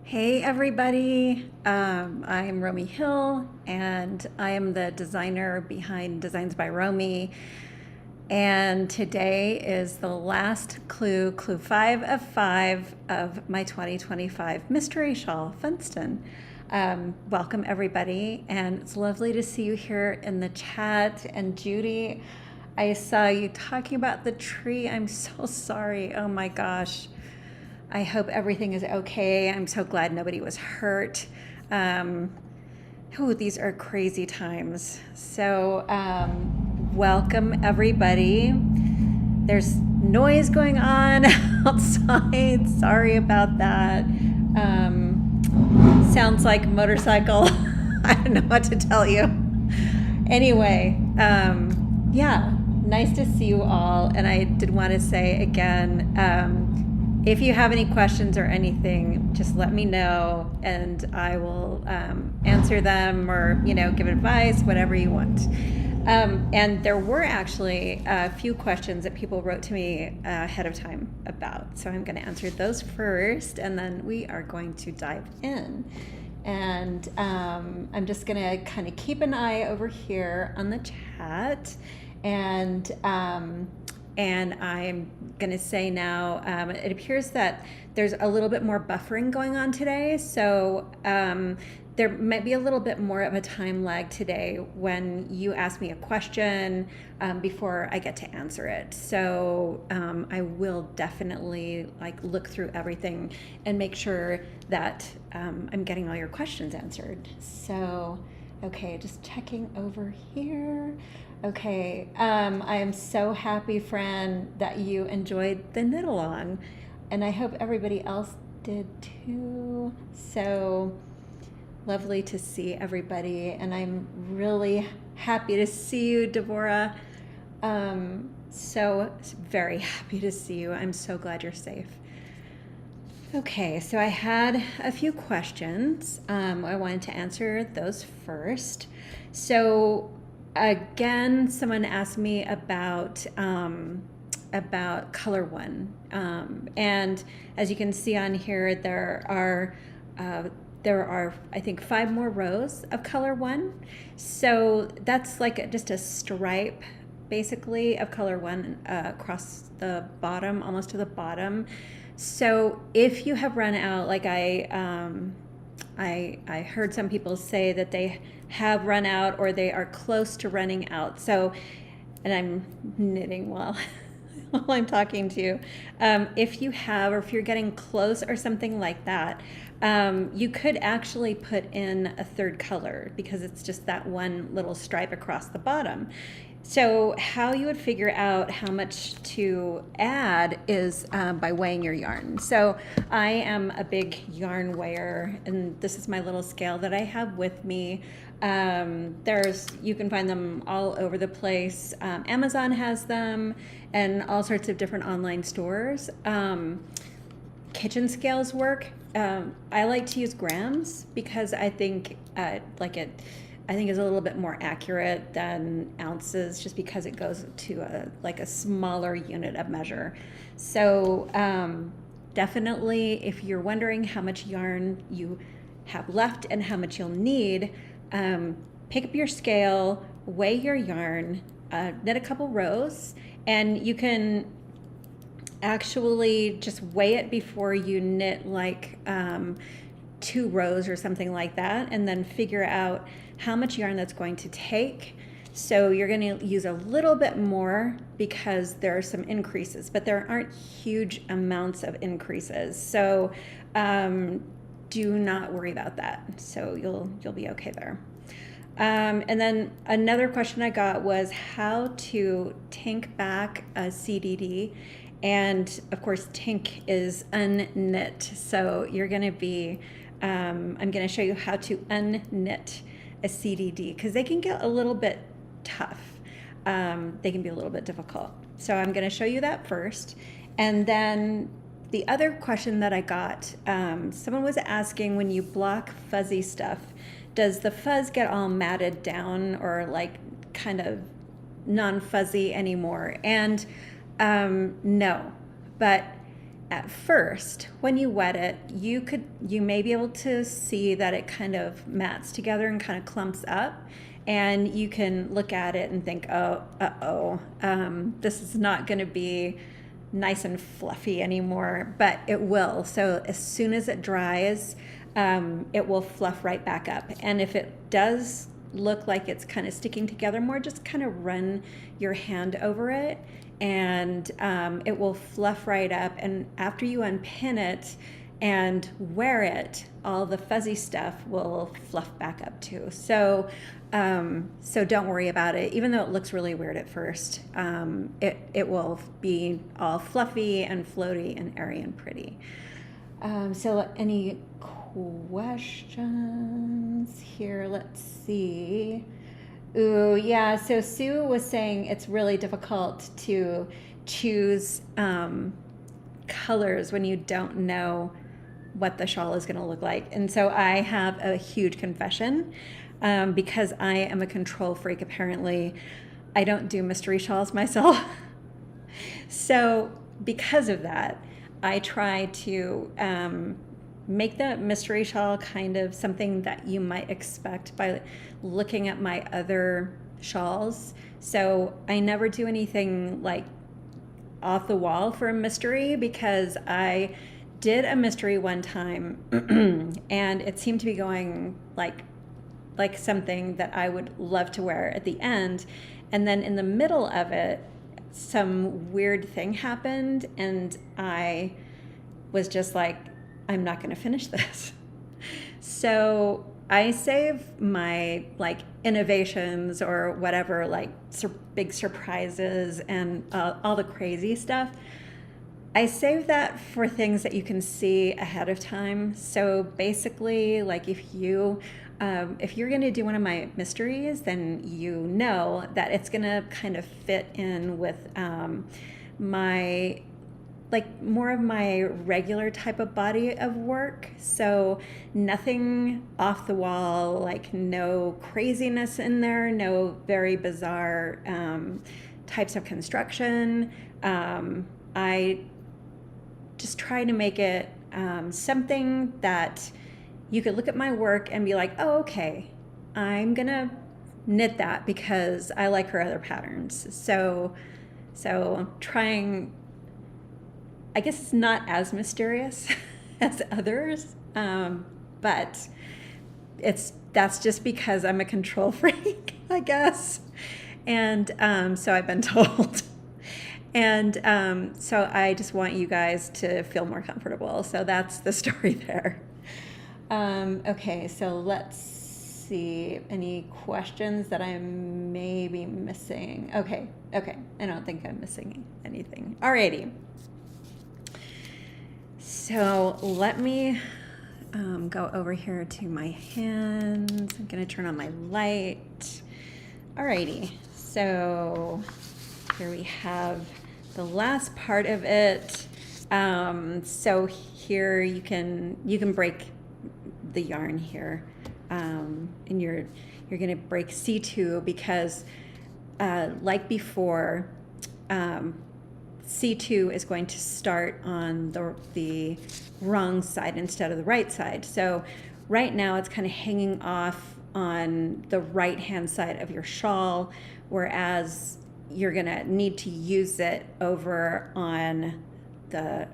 Hey everybody, I'm Romi Hill and I am the designer behind Designs by Romi. And today is the last clue 5 of 5 of my 2025 Mystery Shawl, Funston. Welcome everybody, and it's lovely to see you here in the chat. And Judy, I saw you talking about the tree. I'm so sorry. Oh my gosh. I hope everything is okay. I'm so glad nobody was hurt. These are crazy times. So, welcome everybody. There's noise going on outside. Sorry about that. Sounds like motorcycle. I don't know what to tell you. Anyway, yeah, nice to see you all. And I did want to say again, if you have any questions or anything, just let me know and I will answer them or, give advice, whatever you want. And there were actually a few questions that people wrote to me ahead of time about. So I'm going to answer those first and then we are going to dive in. And I'm just going to kind of keep an eye over here on the chat. And I'm going to say now, it appears that there's a little bit more buffering going on today. So there might be a little bit more of a time lag today when you ask me a question before I get to answer it. So I will definitely look through everything and make sure that I'm getting all your questions answered. So, okay, just checking over here. Okay, I am so happy, Fran, that you enjoyed the knit along, and I hope everybody else did too. So lovely to see everybody, and I'm really happy to see you, Deborah. So very happy to see you. I'm so glad you're safe. Okay, so I had a few questions. I wanted to answer those first. So again, someone asked me about color one, and as you can see on here, there are I think 5 more rows of color one. So that's like just a stripe, basically, of color one across the bottom, almost to the bottom. So if you have run out, like I heard some people say that they have run out or they are close to running out. So, and I'm knitting while I'm talking to you. If you have, or if you're getting close or something like that, you could actually put in a third color because it's just that one little stripe across the bottom. So how you would figure out how much to add is by weighing your yarn. So I am a big yarn weigher, and this is my little scale that I have with me. You can find them all over the place. Amazon has them and all sorts of different online stores. Kitchen scales work. I like to use grams because I think is a little bit more accurate than ounces, just because it goes to a smaller unit of measure. So definitely, if you're wondering how much yarn you have left and how much you'll need, pick up your scale, weigh your yarn, knit a couple rows, and you can actually just weigh it before you knit 2 rows or something like that, and then figure out how much yarn that's going to take. So you're going to use a little bit more because there are some increases, but there aren't huge amounts of increases. So do not worry about that. So you'll be okay there. And then another question I got was how to tink back a CDD. And of course, tink is unknit. So you're going to be, I'm going to show you how to unknit a CDD because they can get a little bit tough. They can be a little bit difficult. So I'm going to show you that first. And then the other question that I got, someone was asking, when you block fuzzy stuff, does the fuzz get all matted down or kind of non-fuzzy anymore? And no, but at first, when you wet it, you may be able to see that it kind of mats together and kind of clumps up, and you can look at it and think, oh, this is not going to be nice and fluffy anymore, but it will. So as soon as it dries, it will fluff right back up. And if it does look like it's kind of sticking together more, just kind of run your hand over it, and it will fluff right up. And after you unpin it and wear it, all the fuzzy stuff will fluff back up too. So so don't worry about it. Even though it looks really weird at first, it will be all fluffy and floaty and airy and pretty. So any questions here? Let's see. Ooh, yeah. So Sue was saying it's really difficult to choose colors when you don't know what the shawl is going to look like. And so I have a huge confession, because I am a control freak. Apparently, I don't do mystery shawls myself. So because of that, I try to make the mystery shawl kind of something that you might expect by looking at my other shawls. So I never do anything like off the wall for a mystery, because I did a mystery one time and it seemed to be going like something that I would love to wear at the end. And then in the middle of it, some weird thing happened and I was just like, I'm not going to finish this. So I save my like innovations or whatever, like big surprises and all the crazy stuff. I save that for things that you can see ahead of time. So basically, like if you're going to do one of my mysteries, then you know that it's going to kind of fit in with my, like more of my regular type of body of work. So nothing off the wall, like no craziness in there, no very bizarre types of construction. I just try to make it something that you could look at my work and be like, oh, okay, I'm gonna knit that because I like her other patterns. So trying, I guess it's not as mysterious as others, but that's just because I'm a control freak, I guess. And so I've been told. And so I just want you guys to feel more comfortable. So that's the story there. Okay, so let's see. Any questions that I may be missing? Okay. I don't think I'm missing anything. Alrighty. So let me go over here to my hands. I'm going to turn on my light. Alrighty. So here we have the last part of it. So here you can break the yarn here, and you're going to break C2 because like before, C2 is going to start on the wrong side instead of the right side. So right now it's kind of hanging off on the right hand side of your shawl, whereas you're going to need to use it over on the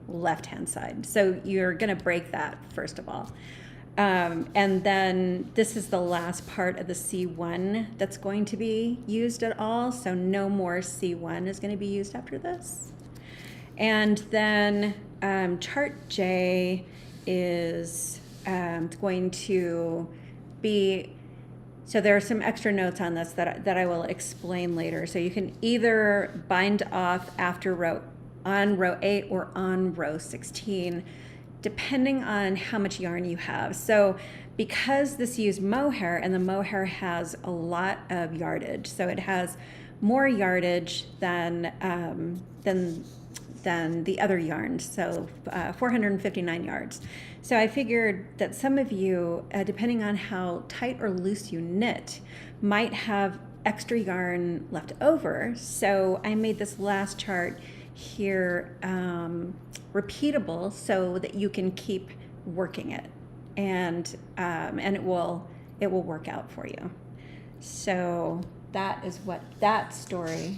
left hand side. So you're going to break that first of all. And then this is the last part of the C1 that's going to be used at all. So no more C1 is going to be used after this. And then chart J is going to be, so there are some extra notes on this that I will explain later. So you can either bind off after on row 8 or on row 16, depending on how much yarn you have. So because this used mohair, and the mohair has a lot of yardage, so it has more yardage than the other yarns, so 459 yards. So I figured that some of you, depending on how tight or loose you knit, might have extra yarn left over. So I made this last chart here repeatable so that you can keep working it, and it will work out for you. So that is what that story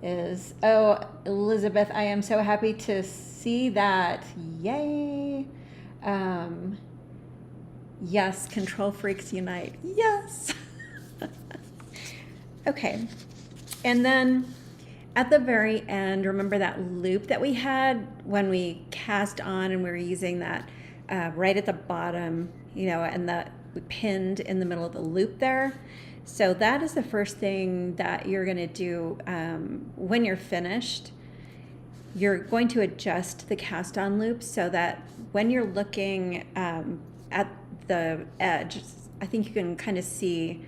is. Oh, Elizabeth, I am so happy to see that. Yay. Yes, control freaks unite. Yes. Okay. And then at the very end, remember that loop that we had when we cast on, and we were using that right at the bottom, you know, and that we pinned in the middle of the loop there. So that is the first thing that you're going to do when you're finished. You're going to adjust the cast on loop so that when you're looking at the edge, I think you can kind of see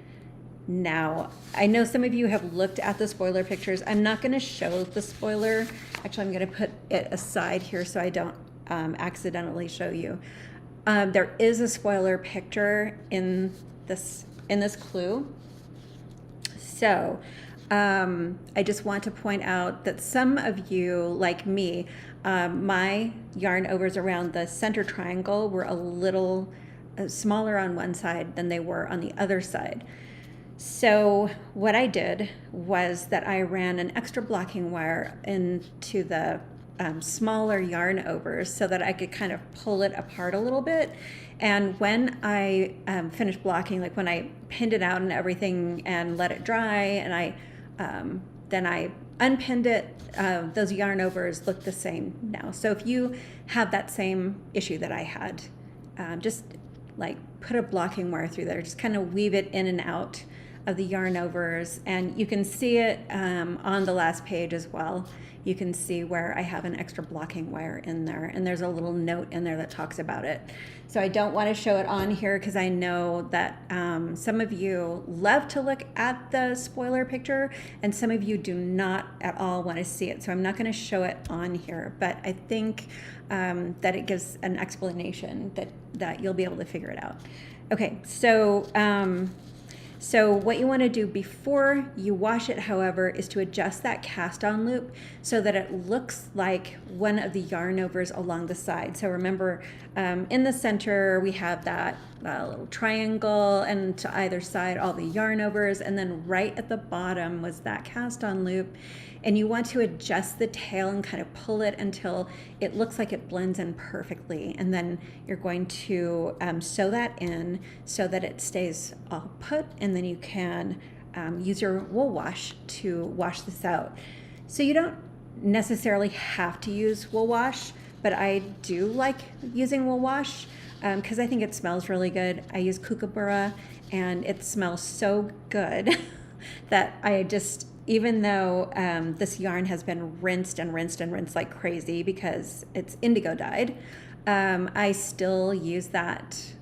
now. I know some of you have looked at the spoiler pictures. I'm not going to show the spoiler. Actually, I'm going to put it aside here so I don't accidentally show you. There is a spoiler picture in this clue. So I just want to point out that some of you, like me, my yarn overs around the center triangle were a little smaller on one side than they were on the other side. So what I did was that I ran an extra blocking wire into the smaller yarn overs so that I could kind of pull it apart a little bit. And when I finished blocking, like when I pinned it out and everything and let it dry, and then I unpinned it, those yarn overs look the same now. So if you have that same issue that I had, just like put a blocking wire through there, just kind of weave it in and out of the yarn overs, and you can see it on the last page as well. You can see where I have an extra blocking wire in there, and there's a little note in there that talks about it. So I don't want to show it on here because I know that some of you love to look at the spoiler picture, and some of you do not at all want to see it. So I'm not going to show it on here, but I think that it gives an explanation that you'll be able to figure it out. Okay, so so what you want to do before you wash it, however, is to adjust that cast on loop so that it looks like one of the yarn overs along the side. So remember, in the center we have that little triangle, and to either side all the yarn overs, and then right at the bottom was that cast on loop. And you want to adjust the tail and kind of pull it until it looks like it blends in perfectly. And then you're going to sew that in so that it stays all put, and then you can use your wool wash to wash this out. So you don't necessarily have to use wool wash, but I do like using wool wash because I think it smells really good. I use kookaburra, and it smells so good that I just, even though this yarn has been rinsed and rinsed and rinsed like crazy because it's indigo dyed, I still use that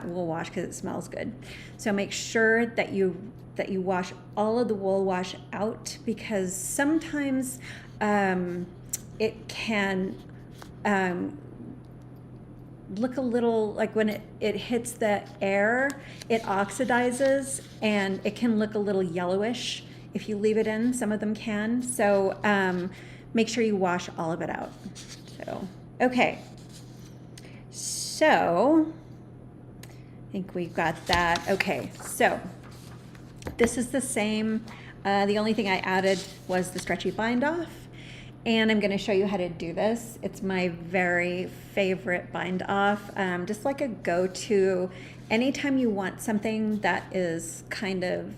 wool wash because it smells good. So make sure that you wash all of the wool wash out, because sometimes it can look a little like when it hits the air, it oxidizes, and it can look a little yellowish if you leave it in. Some of them can. So make sure you wash all of it out. So, okay. So I think we've got that. Okay, so this is the same. The only thing I added was the stretchy bind off. And I'm going to show you how to do this. It's my very favorite bind off, just like a go-to. Anytime you want something that is kind of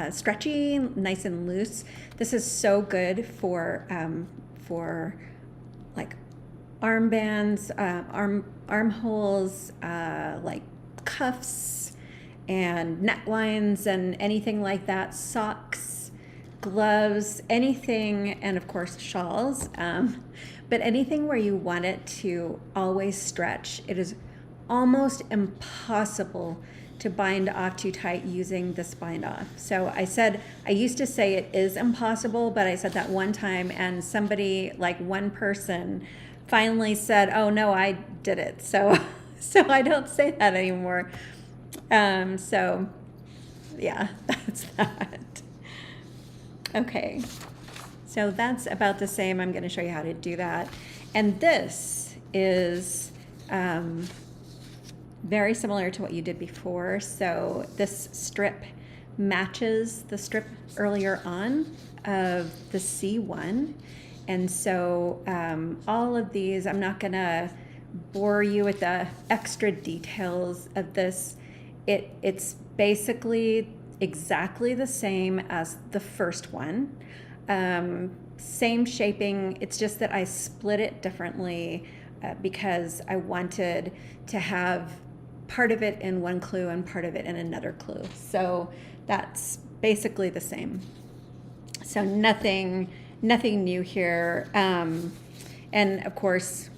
stretchy, nice and loose, this is so good for like armbands, armholes, like cuffs and necklines and anything like that, socks, gloves, anything, and of course shawls, but anything where you want it to always stretch. It is almost impossible to bind off too tight using this bind off. So I used to say it is impossible, but I said that one time, and somebody, like one person, finally said, oh no, I did it. So I don't say that anymore. So yeah, that's that. Okay, so that's about the same. I'm going to show you how to do that. And this is very similar to what you did before. So this strip matches the strip earlier on of the C1. And so all of these, I'm not gonna bore you with the extra details of this. It's basically exactly the same as the first one. Same shaping, it's just that I split it differently because I wanted to have part of it in one clue and part of it in another clue. So that's basically the same. So nothing new here. And of course,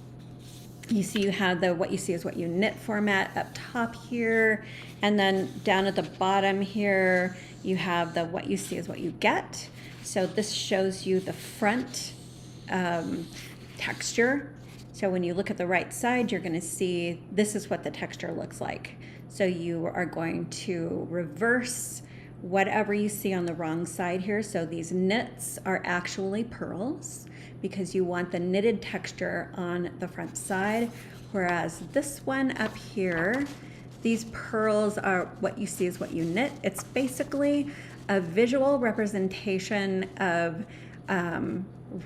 you see you have the what you see is what you knit format up top here. And then down at the bottom here, you have the what you see is what you get. So this shows you the front texture. So when you look at the right side, you're going to see this is what the texture looks like. So you are going to reverse whatever you see on the wrong side here. So these knits are actually pearls because you want the knitted texture on the front side, whereas this one up here, these pearls are what you see is what you knit. It's basically a visual representation of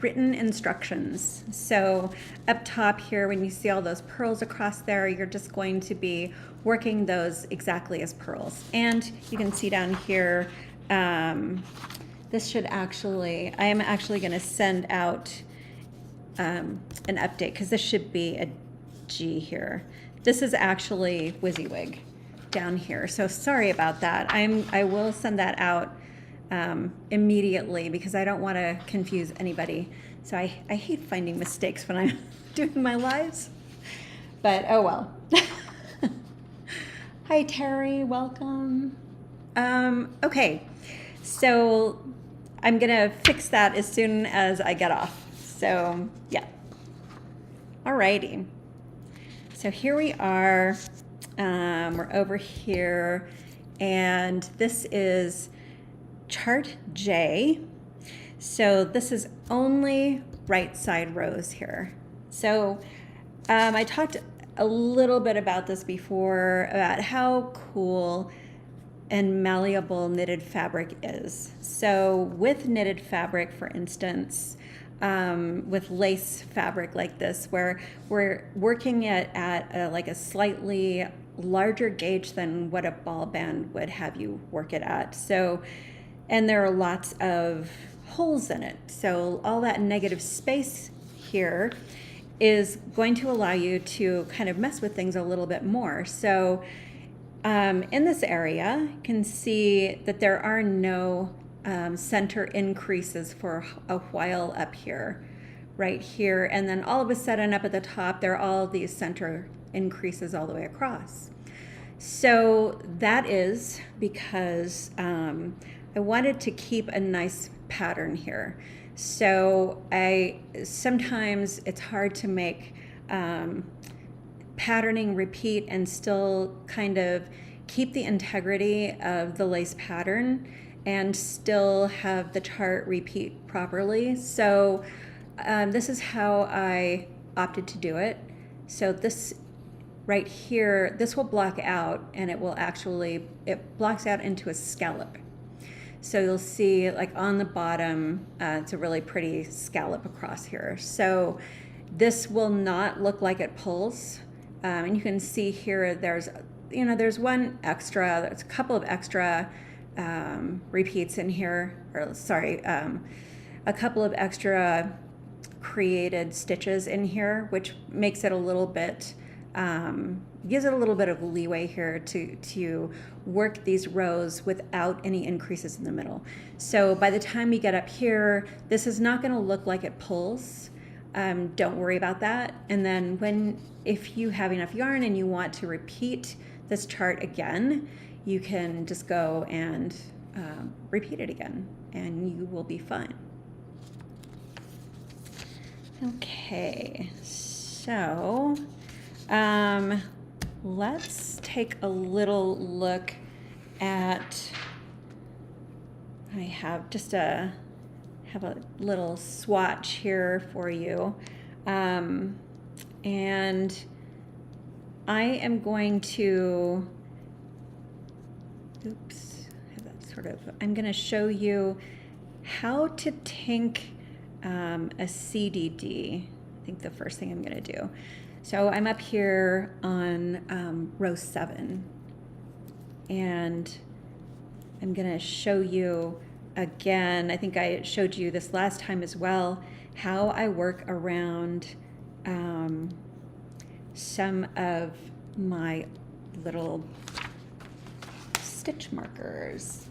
written instructions. So up top here, when you see all those pearls across there, you're just going to be working those exactly as pearls. And you can see down here, this should actually, I am actually going to send out an update because this should be a G here. This is actually WYSIWYG down here. So sorry about that. I will send that out immediately because I don't want to confuse anybody. So I hate finding mistakes when I'm doing my lives, but oh well. Hi Terry, welcome. Okay, so I'm gonna fix that as soon as I get off. So yeah, alrighty. So here we are, we're over here, and this is chart J. So this is only right side rows here. So I talked a little bit about this before, about how cool and malleable knitted fabric is. So with knitted fabric, for instance, with lace fabric like this, where we're working at like a slightly larger gauge than what a ball band would have you work it at. So, and there are lots of holes in it. So all that negative space here is going to allow you to kind of mess with things a little bit more. So in this area, you can see that there are no center increases for a while up here, right here. And then all of a sudden up at the top, there are all these center increases all the way across. So that is because I wanted to keep a nice pattern here. So sometimes it's hard to make patterning repeat and still kind of keep the integrity of the lace pattern and still have the chart repeat properly. So this is how I opted to do it. So this right here, this will block out, and it will actually, it blocks out into a scallop. So you'll see like on the bottom, it's a really pretty scallop across here. So this will not look like it pulls. And you can see here, there's one extra, there's a couple of extra repeats in here, or sorry, a couple of extra created stitches in here, which makes it a little bit, gives it a little bit of leeway here to work these rows without any increases in the middle. So by the time we get up here, this is not going to look like it pulls. Don't worry about that. And then if you have enough yarn and you want to repeat this chart again, you can just go and repeat it again, and you will be fine. Okay, so let's take a little look at, I have a little swatch here for you And I am going to, I'm going to show you how to tink a CDD. I think the first thing I'm going to do. So I'm up here on row 7, and I'm going to show you again, I think I showed you this last time as well, how I work around some of my little stitch markers.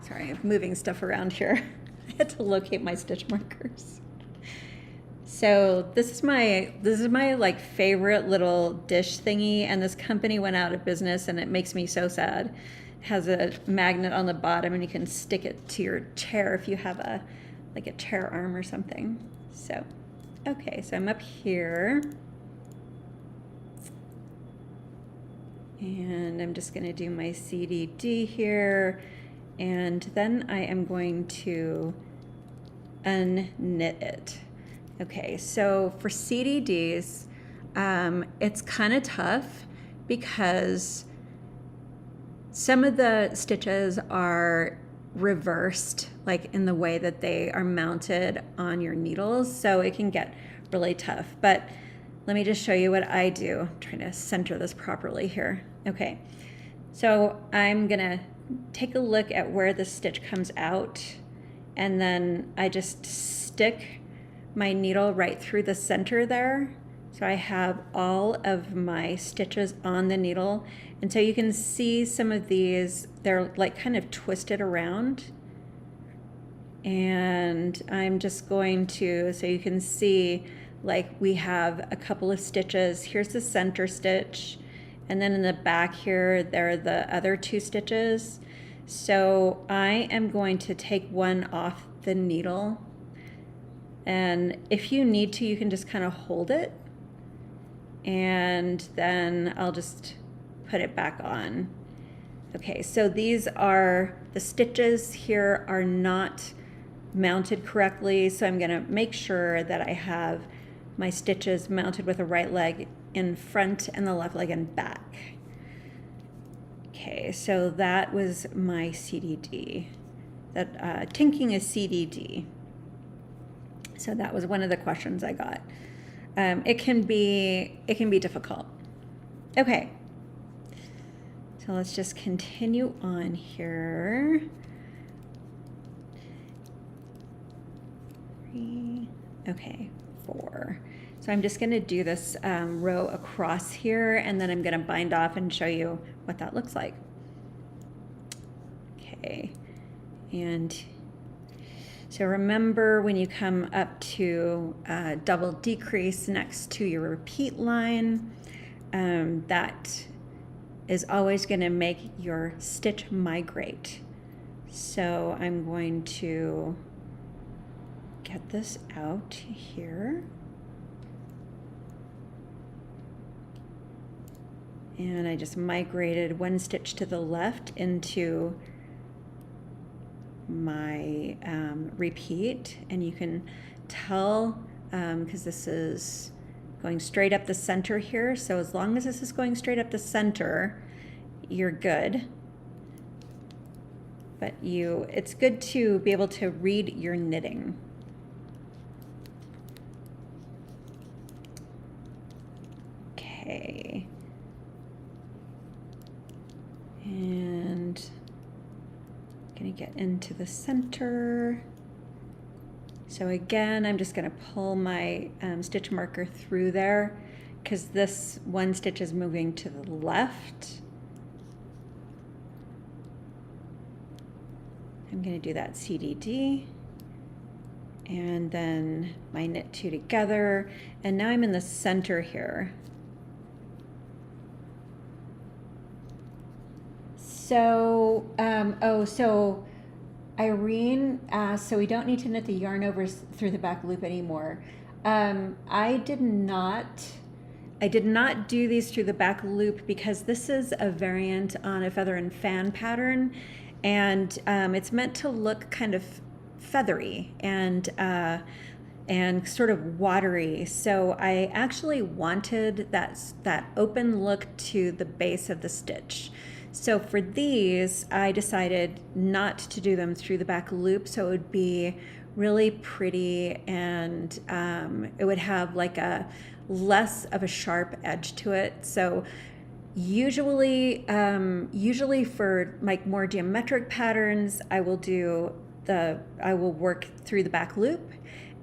Sorry, I'm moving stuff around here. I had to locate my stitch markers. So this is my like favorite little dish thingy, and this company went out of business, and it makes me so sad. It has a magnet on the bottom, and you can stick it to your chair if you have a chair arm or something. So, okay, so I'm up here, and I'm just going to do my CDD here, and then I am going to unknit it. Okay, so for CDDs, it's kind of tough because some of the stitches are reversed, like in the way that they are mounted on your needles, so it can get really tough. But let me just show you what I do. I'm trying to center this properly here. Okay, so I'm gonna take a look at where the stitch comes out, and then I just stick my needle right through the center there. So I have all of my stitches on the needle. And so you can see some of these, they're like kind of twisted around. And I'm just going to, so you can see, like we have a couple of stitches. Here's the center stitch. And then in the back here, there are the other 2 stitches. So I am going to take one off the needle. And if you need to, you can just kind of hold it, and then I'll just put it back on. Okay, so these are, the stitches here are not mounted correctly, so I'm gonna make sure that I have my stitches mounted with the right leg in front and the left leg in back. Okay, so that was my CDD. That tinking is CDD. So that was one of the questions I got. It can be difficult. Okay. So let's just continue on here. 3, okay, 4. So I'm just gonna do this row across here, and then I'm gonna bind off and show you what that looks like. Okay, and so remember, when you come up to double decrease next to your repeat line, that is always going to make your stitch migrate. So I'm going to get this out here. And I just migrated 1 stitch to the left into my repeat, and you can tell because this is going straight up the center here, so as long as this is going straight up the center, you're good. But it's good to be able to read your knitting. Okay, and gonna get into the center. So again, I'm just gonna pull my stitch marker through there because this 1 stitch is moving to the left. I'm gonna do that CDD, and then my knit 2 together, and now I'm in the center here. So, so Irene asked, so we don't need to knit the yarn over through the back loop anymore. I did not do these through the back loop because this is a variant on a feather and fan pattern, and it's meant to look kind of feathery, and and sort of watery. So I actually wanted that open look to the base of the stitch. So for these, I decided not to do them through the back loop, so it would be really pretty, and it would have like a less of a sharp edge to it. So usually for like more geometric patterns, I will work through the back loop.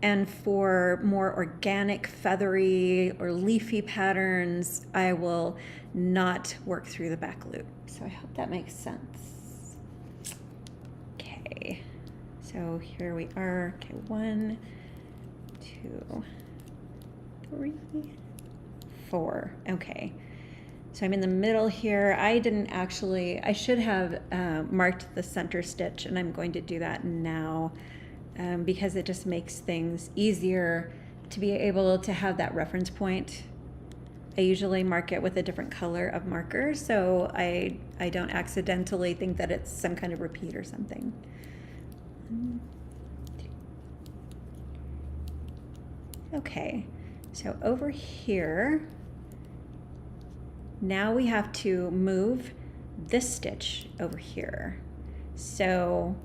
And for more organic, feathery, or leafy patterns, I will not work through the back loop. So I hope that makes sense. Okay, so here we are. Okay, 1, 2, 3, 4. Okay, so I'm in the middle here. I should have marked the center stitch, and I'm going to do that now. Because it just makes things easier to be able to have that reference point. I usually mark it with a different color of marker, so I don't accidentally think that it's some kind of repeat or something. 1, 2. Okay, so over here, now we have to move this stitch over here. So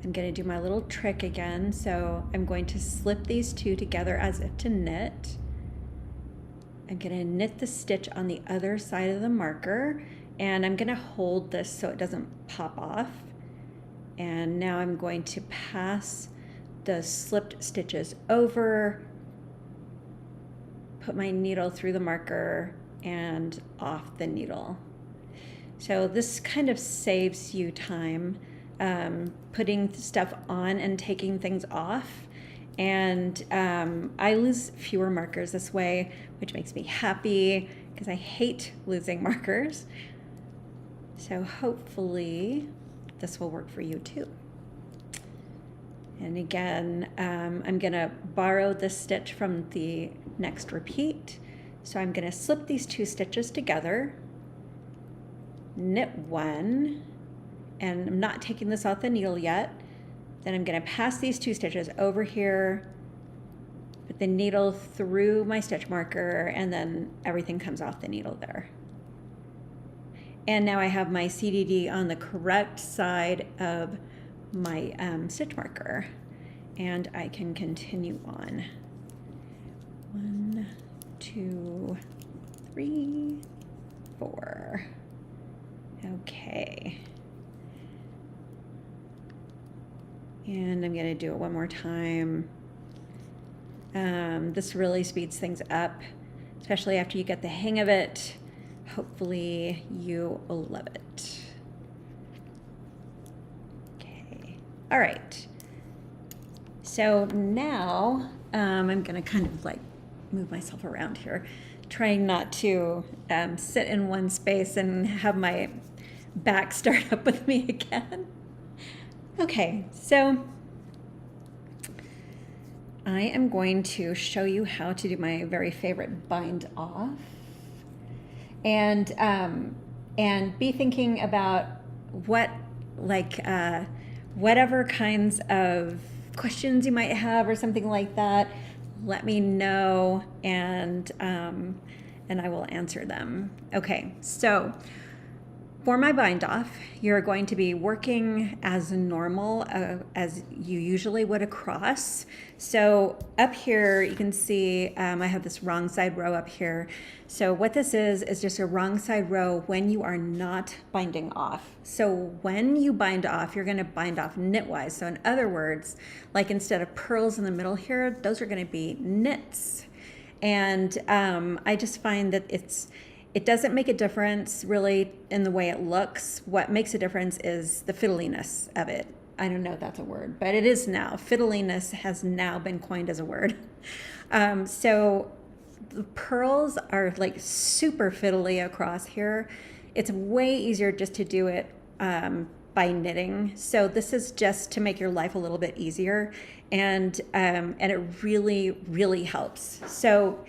I'm going to do my little trick again. So I'm going to slip these two together as if to knit. I'm going to knit the stitch on the other side of the marker, and I'm going to hold this so it doesn't pop off. And now I'm going to pass the slipped stitches over, put my needle through the marker and off the needle. So this kind of saves you time. Putting stuff on and taking things off, and I lose fewer markers this way, which makes me happy because I hate losing markers. So hopefully this will work for you too. And again, I'm gonna borrow this stitch from the next repeat. So I'm gonna slip these two stitches together, knit 1, and I'm not taking this off the needle yet. Then I'm going to pass these two stitches over here, put the needle through my stitch marker, and then everything comes off the needle there. And now I have my CDD on the correct side of my stitch marker, and I can continue on. 1, 2, 3, 4. Okay. And I'm going to do it one more time. This really speeds things up, especially after you get the hang of it. Hopefully you will love it. Okay. All right. So now I'm going to kind of like move myself around here, trying not to sit in one space and have my back start up with me again. Okay, so I am going to show you how to do my very favorite bind off, and be thinking about whatever kinds of questions you might have or something like that. Let me know, and I will answer them. Okay, so for my bind off, you're going to be working as normal as you usually would across. So up here, you can see I have this wrong side row up here. So what this is just a wrong side row when you are not binding off. So when you bind off, you're going to bind off knitwise. So in other words, like instead of purls in the middle here, those are going to be knits. And I just find that it doesn't make a difference really in the way it looks. What makes a difference is the fiddliness of it. I don't know if that's a word, but it is now. Fiddliness has now been coined as a word. So the pearls are like super fiddly across here. It's way easier just to do it by knitting. So this is just to make your life a little bit easier, and it really, really helps. So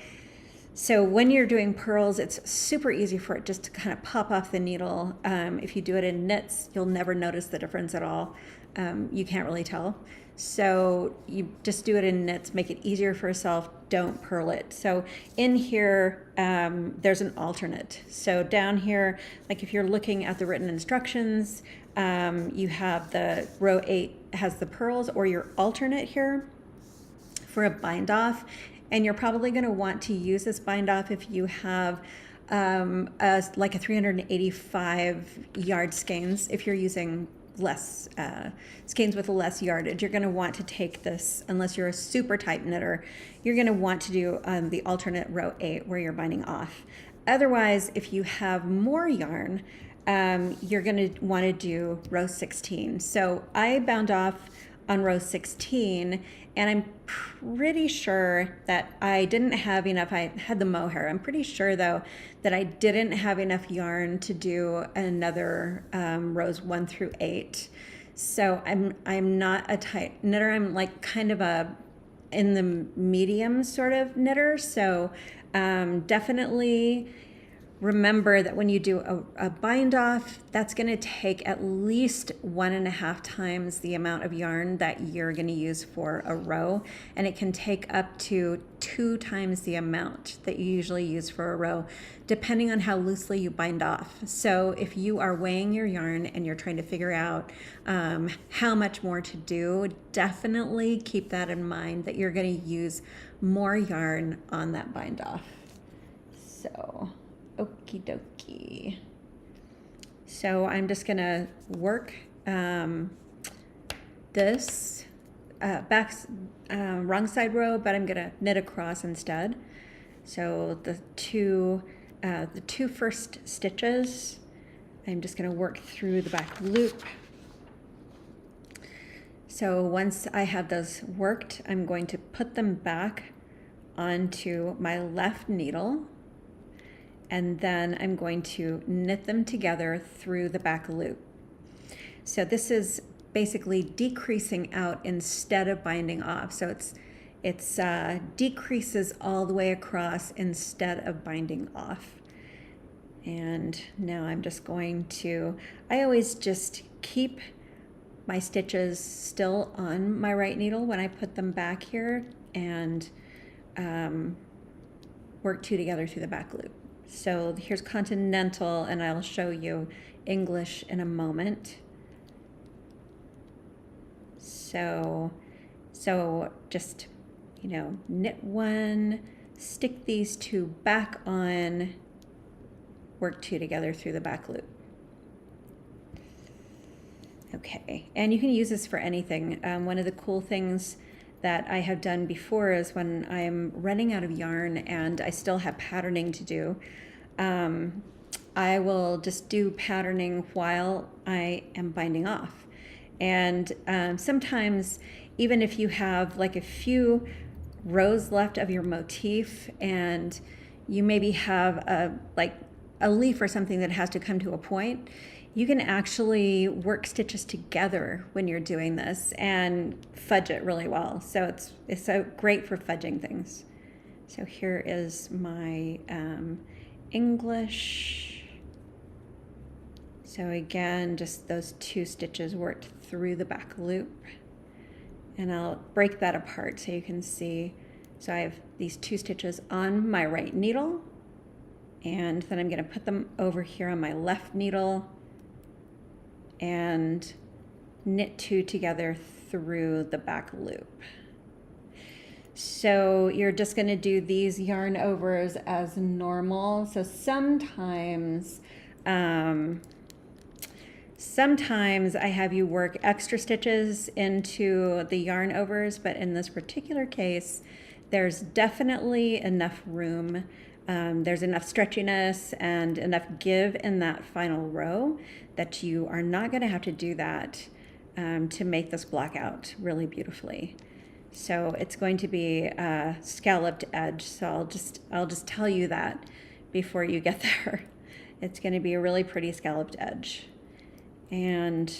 So when you're doing pearls, it's super easy for it just to kind of pop off the needle. If you do it in knits, you'll never notice the difference at all. You can't really tell. So you just do it in knits, make it easier for yourself, don't purl it. So in here, there's an alternate. So down here, like if you're looking at the written instructions, you have the row 8 has the pearls, or your alternate here for a bind off. And you're probably going to want to use this bind off if you have like a 385 yard skeins. If you're using less skeins with less yardage, you're going to want to take this, unless you're a super tight knitter, you're going to want to do the alternate row 8 where you're binding off. Otherwise, if you have more yarn, you're going to want to do row 16. So I bound off on row 16, and I'm pretty sure that I didn't have enough. I had the mohair. I'm pretty sure though that I didn't have enough yarn to do another rows 1 through 8. So I'm not a tight knitter. I'm like kind of a in the medium sort of knitter. So definitely remember that when you do a bind off, that's going to take at least 1.5 times the amount of yarn that you're going to use for a row, and it can take up to 2 times the amount that you usually use for a row, depending on how loosely you bind off. So if you are weighing your yarn and you're trying to figure out how much more to do, definitely keep that in mind, that you're going to use more yarn on that bind off. So okie dokie. So I'm just gonna work this wrong side row, but I'm gonna knit across instead. So the two first stitches, I'm just gonna work through the back loop. So once I have those worked, I'm going to put them back onto my left needle, and then I'm going to knit them together through the back loop. So this is basically decreasing out instead of binding off. So it's decreases all the way across instead of binding off. And now I'm just going to, I always just keep my stitches still on my right needle when I put them back here, and work 2 together through the back loop. So here's continental, and I'll show you English in a moment. So just, knit 1, stick these 2 back on, work 2 together through the back loop. Okay, and you can use this for anything. One of the cool things that I have done before is when I'm running out of yarn and I still have patterning to do, I will just do patterning while I am binding off. And sometimes, even if you have like a few rows left of your motif and you maybe have a leaf or something that has to come to a point, you can actually work stitches together when you're doing this and fudge it really well. So it's so great for fudging things. So here is my English. So again, just those 2 stitches worked through the back loop. And I'll break that apart so you can see. So I have these 2 stitches on my right needle, and then I'm going to put them over here on my left needle and knit 2 together through the back loop. So you're just going to do these yarn overs as normal. So sometimes I have you work extra stitches into the yarn overs, but in this particular case, there's definitely enough room. There's enough stretchiness and enough give in that final row that you are not going to have to do that to make this block out really beautifully. So it's going to be a scalloped edge. So I'll just tell you that before you get there. It's going to be a really pretty scalloped edge. And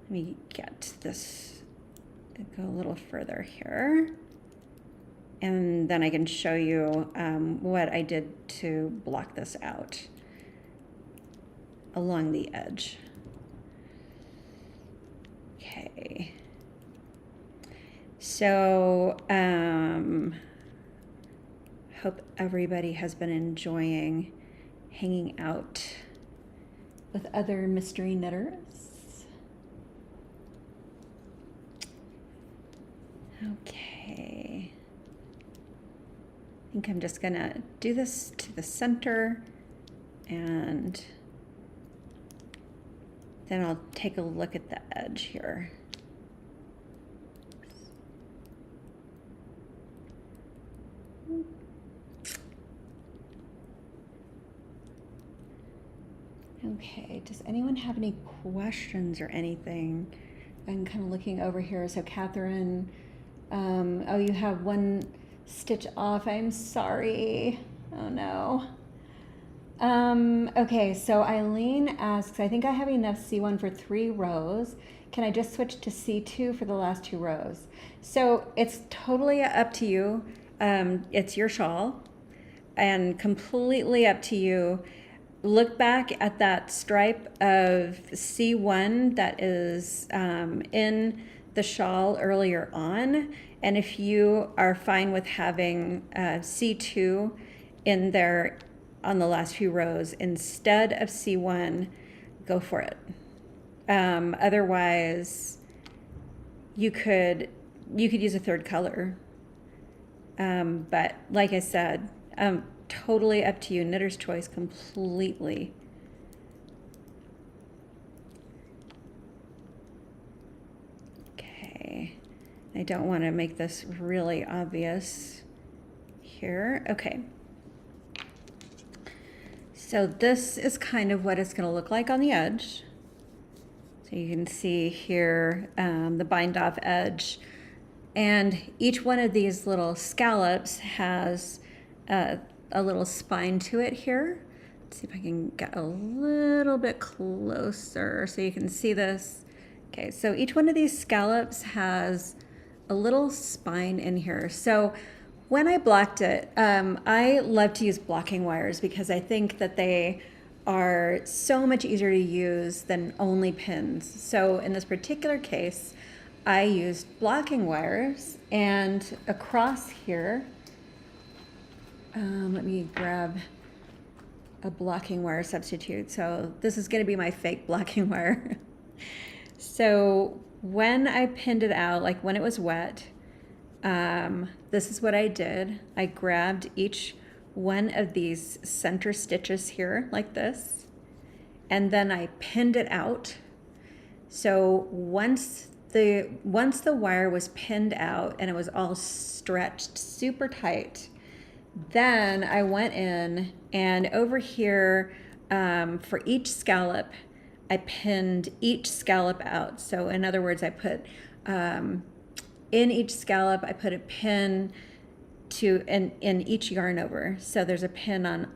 let me get this, go a little further here. And then I can show you what I did to block this out along the edge. Okay. So, hope everybody has been enjoying hanging out with other mystery knitters. Okay. I think I'm just gonna do this to the center, and then I'll take a look at the edge here. Okay, does anyone have any questions or anything? I'm kind of looking over here. So Catherine, oh, you have one stitch off. I'm sorry. Oh no. Okay, so Eileen asks, I think I have enough C1 for 3 rows. Can I just switch to C2 for the last 2 rows? So it's totally up to you. It's your shawl and completely up to you. Look back at that stripe of C1 that is in the shawl earlier on. And if you are fine with having C2 in there on the last few rows instead of C1, go for it. Otherwise, you could use a third color. But like I said, totally up to you. Knitter's choice completely. Okay. I don't want to make this really obvious here. Okay. So this is kind of what it's going to look like on the edge. So you can see here the bind off edge. And each one of these little scallops has a little spine to it here. Let's see if I can get a little bit closer so you can see this. Okay, so each one of these scallops has a little spine in here. So when I blocked it, I love to use blocking wires because I think that they are so much easier to use than only pins. So in this particular case, I used blocking wires, and across here, let me grab a blocking wire substitute. So this is going to be my fake blocking wire. So when I pinned it out, like when it was wet, this is what I did. I grabbed each one of these center stitches here like this, and then I pinned it out. So once the wire was pinned out and it was all stretched super tight, then I went in and over here for each scallop, I pinned each scallop out. So in other words, I put in each scallop, I put a pin in each yarn over. So there's a pin on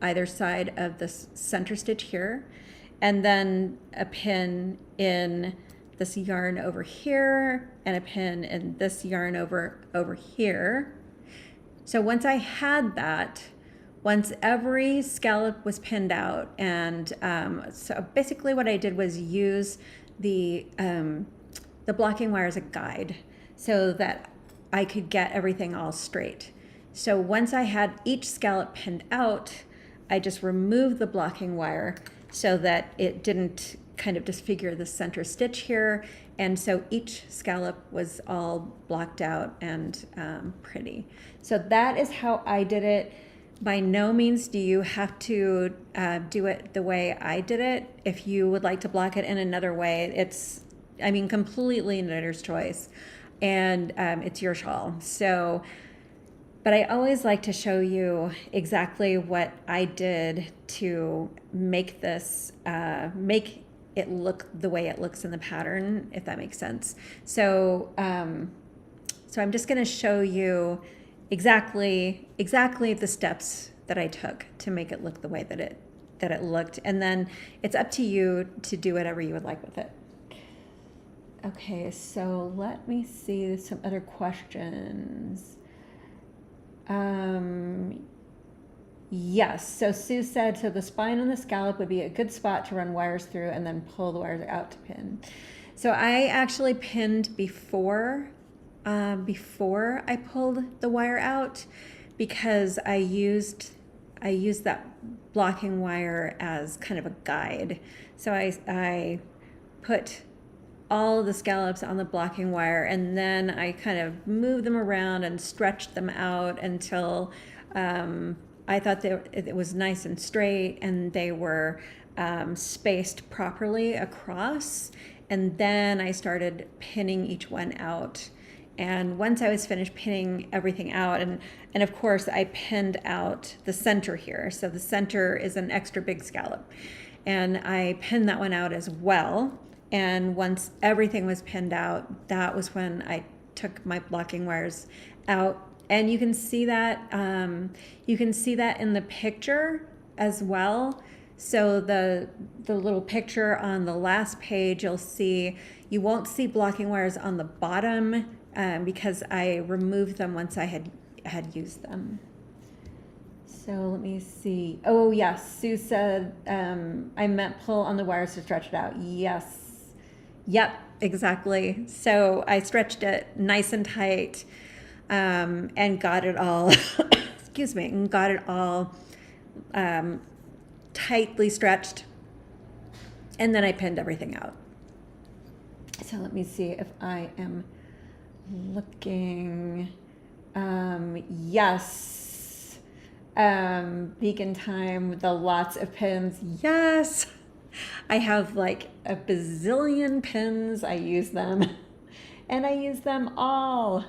either side of the center stitch here, and then a pin in this yarn over here, and a pin in this yarn over here. So once I had that, once every scallop was pinned out, and so basically what I did was use the blocking wire as a guide so that I could get everything all straight. So once I had each scallop pinned out, I just removed the blocking wire so that it didn't kind of disfigure the center stitch here. And so each scallop was all blocked out and pretty. So that is how I did it. By no means do you have to do it the way I did it. If you would like to block it in another way, it's, I mean, completely knitter's choice. And it's your shawl. So, but I always like to show you exactly what I did to make this, make it look the way it looks in the pattern, if that makes sense. So, so I'm just going to show you exactly the steps that I took to make it look the way that it looked, and then it's up to you to do whatever you would like with it. Okay, so let me see some other questions. Yes, so Sue said, so the spine and the scallop would be a good spot to run wires through and then pull the wires out to pin. So I actually pinned before I pulled the wire out, because I used that blocking wire as kind of a guide. So I put all of the scallops on the blocking wire, and then I kind of moved them around and stretched them out until I thought it was nice and straight, and they were spaced properly across. And then I started pinning each one out. And once I was finished pinning everything out, and of course I pinned out the center here. So the center is an extra big scallop. And I pinned that one out as well. And once everything was pinned out, that was when I took my blocking wires out. And you can see that in the picture as well. So the little picture on the last page, you won't see blocking wires on the bottom because I removed them once I had used them. So let me see. Oh yes, Sue said I meant pull on the wires to stretch it out. Yes. Yep, exactly. So I stretched it nice and tight and got it all, excuse me, and got it all tightly stretched. And then I pinned everything out. So let me see if I am looking. Yes. Beacon time with the lots of pins. Yes. I have like a bazillion pins. I use them and I use them all.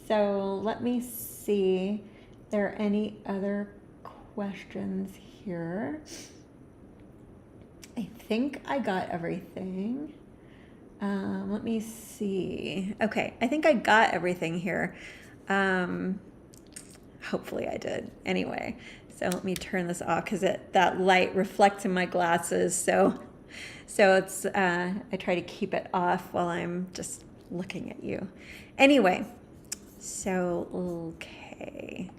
So let me see if there are any other questions here. I think I got everything. Let me see. Okay, I think I got everything here. Hopefully I did. Anyway, so let me turn this off because that light reflects in my glasses. So it's I try to keep it off while I'm just looking at you. Anyway, so okay.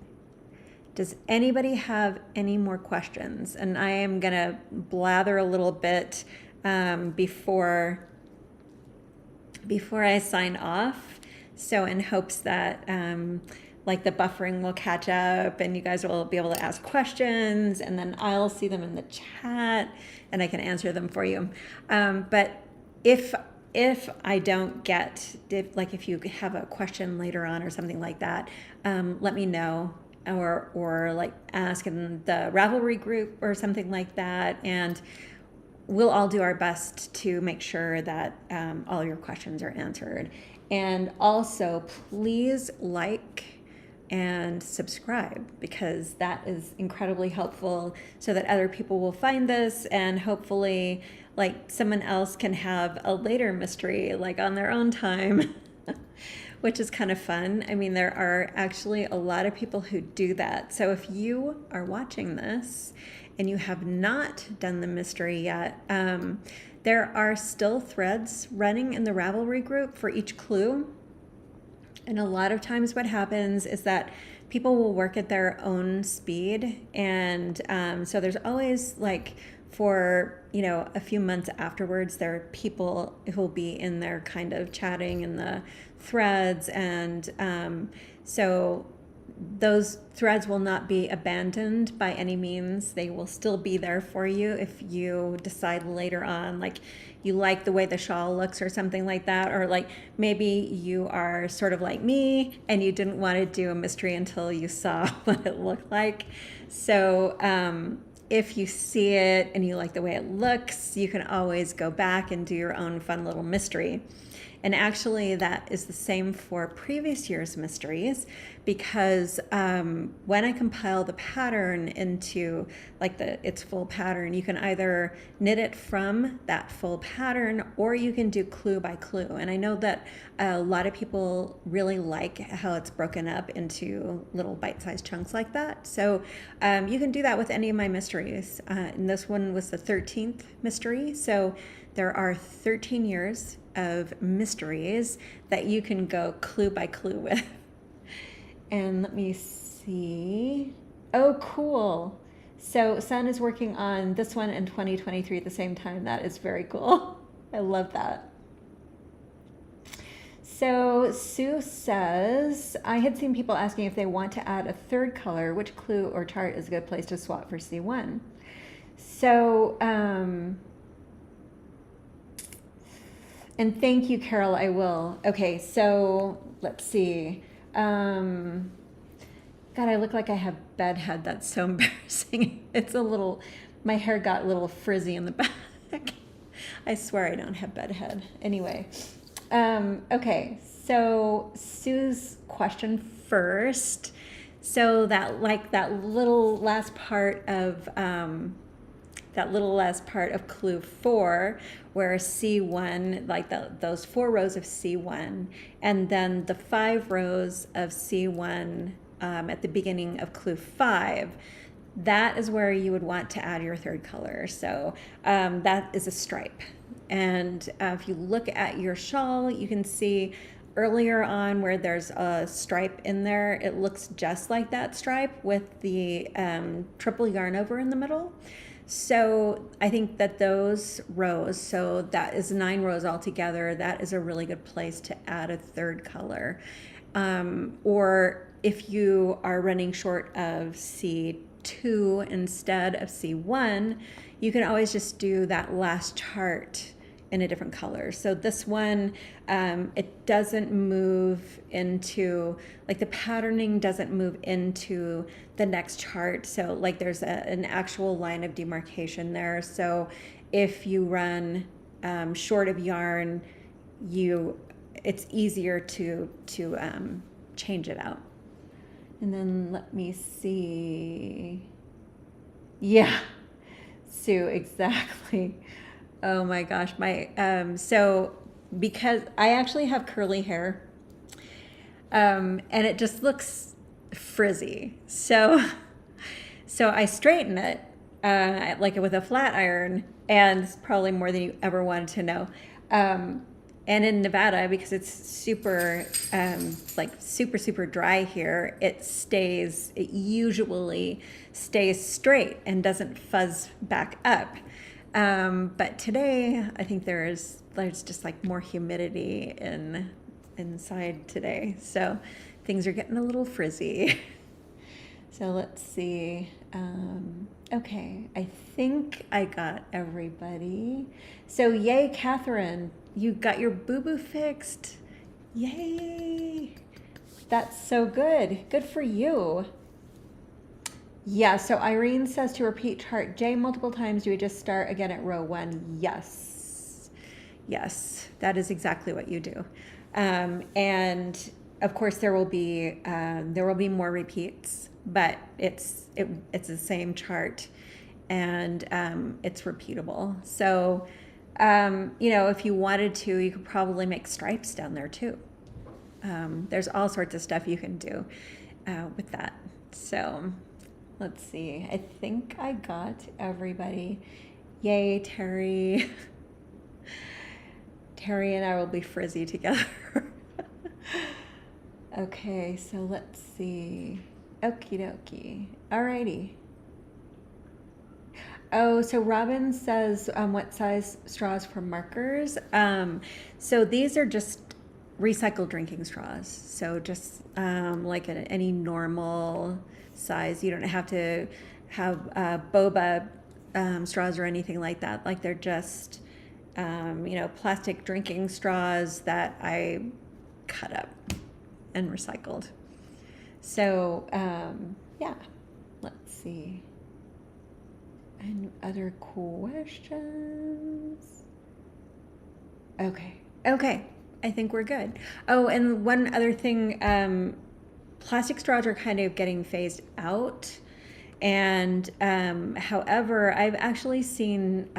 Does anybody have any more questions? And I am gonna blather a little bit before I sign off. So in hopes that like the buffering will catch up and you guys will be able to ask questions, and then I'll see them in the chat and I can answer them for you. But if I don't get, if you have a question later on or something like that, let me know, or like ask in the Ravelry group or something like that, and we'll all do our best to make sure that all your questions are answered. And also, please like and subscribe, because that is incredibly helpful so that other people will find this, and hopefully like someone else can have a later mystery like on their own time, which is kind of fun. I mean, there are actually a lot of people who do that. So if you are watching this and you have not done the mystery yet, there are still threads running in the Ravelry group for each clue. And a lot of times what happens is that people will work at their own speed. And so there's always like, for, a few months afterwards, there are people who will be in there kind of chatting in the threads. And so those threads will not be abandoned by any means. They will still be there for you if you decide later on, like you like the way the shawl looks or something like that, or like maybe you are sort of like me and you didn't want to do a mystery until you saw what it looked like. So if you see it and you like the way it looks, you can always go back and do your own fun little mystery. And actually that is the same for previous year's mysteries, because when I compile the pattern into like its full pattern, you can either knit it from that full pattern or you can do clue by clue. And I know that a lot of people really like how it's broken up into little bite-sized chunks like that. So you can do that with any of my mysteries. And this one was the 13th mystery. So there are 13 years of mysteries that you can go clue by clue with. And let me see. see. Oh, cool. So Sun is working on this one in 2023 at the same time. That is very cool. I love that. So Sue says, I had seen people asking if they want to add a third color, which clue or chart is a good place to swap for C1. So, and thank you, Carol, I will. Okay, so let's see. God, I look like I have bedhead. That's so embarrassing. It's a little, my hair got a little frizzy in the back. I swear I don't have bedhead. Anyway. Okay, so Sue's question first. So that little last part of clue 4, where C1, like those 4 rows of C1, and then the 5 rows of C1 at the beginning of clue 5. That is where you would want to add your third color. So that is a stripe. And if you look at your shawl, you can see earlier on where there's a stripe in there, it looks just like that stripe with the triple yarn over in the middle. So I think that those rows, so that is 9 rows altogether, that is a really good place to add a third color. Or if you are running short of C2 instead of C1, you can always just do that last chart in a different color. So this one, it doesn't move into, like the patterning doesn't move into the next chart. So like there's an actual line of demarcation there. So if you run short of yarn, it's easier to change it out. And then let me see. Yeah, Sue, exactly. Oh my gosh, so because I actually have curly hair, and it just looks frizzy. So I straighten it, like with a flat iron, and it's probably more than you ever wanted to know. And in Nevada, because it's super, super dry here, it usually stays straight and doesn't fuzz back up. But today, I think there's just like more humidity inside today. So things are getting a little frizzy. So let's see. Okay, I think I got everybody. So yay, Catherine, you got your boo-boo fixed. Yay. That's so good. Good for you. Yeah, so Irene says to repeat chart J multiple times, do we just start again at row 1? Yes. Yes, that is exactly what you do. And of course there will be more repeats, but it's the same chart, and it's repeatable. So if you wanted to, you could probably make stripes down there too. There's all sorts of stuff you can do with that. So let's see. I think I got everybody. Yay, Terry. Terry and I will be frizzy together. Okay, so let's see. Okie dokie. Alrighty. Oh, so Robin says, what size straws for markers? So these are just recycled drinking straws. So just like any normal size. You don't have to have boba straws or anything like that. Like they're just, plastic drinking straws that I cut up and recycled. So, yeah, let's see. And other questions? Okay. I think we're good. Oh, and one other thing, plastic straws are kind of getting phased out. And however, I've actually seen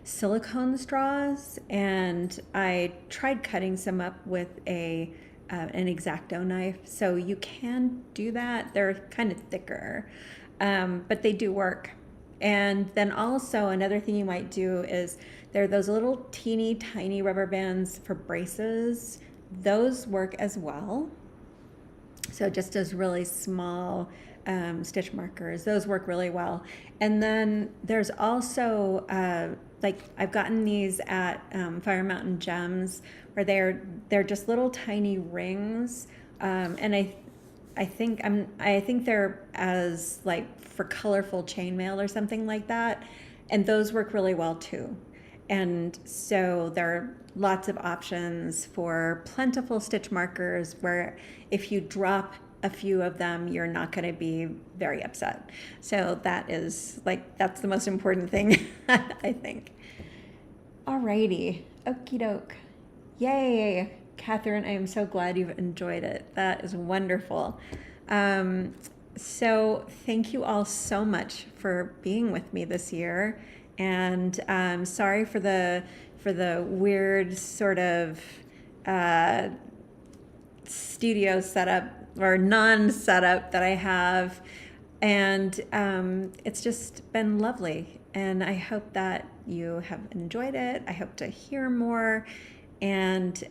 silicone straws, and I tried cutting some up with an X-Acto knife. So you can do that. They're kind of thicker, but they do work. And then also another thing you might do is there are those little teeny tiny rubber bands for braces. Those work as well. So just as really small stitch markers, those work really well. And then there's also like I've gotten these at Fire Mountain Gems, where they're just little tiny rings, and I think they're as like for colorful chainmail or something like that, and those work really well too. And so there are lots of options for plentiful stitch markers where if you drop a few of them, you're not going to be very upset. So that's the most important thing, I think. Alrighty, okie doke. Yay, Catherine, I am so glad you've enjoyed it. That is wonderful. So thank you all so much for being with me this year. And sorry for the weird sort of studio setup or non-setup that I have. And it's just been lovely. And I hope that you have enjoyed it. I hope to hear more. And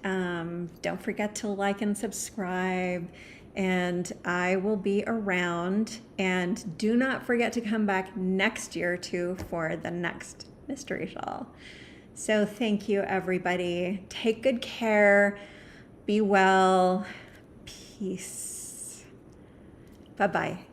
don't forget to like and subscribe. And I will be around. And do not forget to come back next year too for the next Mystery Shawl. So thank you, everybody. Take good care. Be well. Peace. Bye-bye.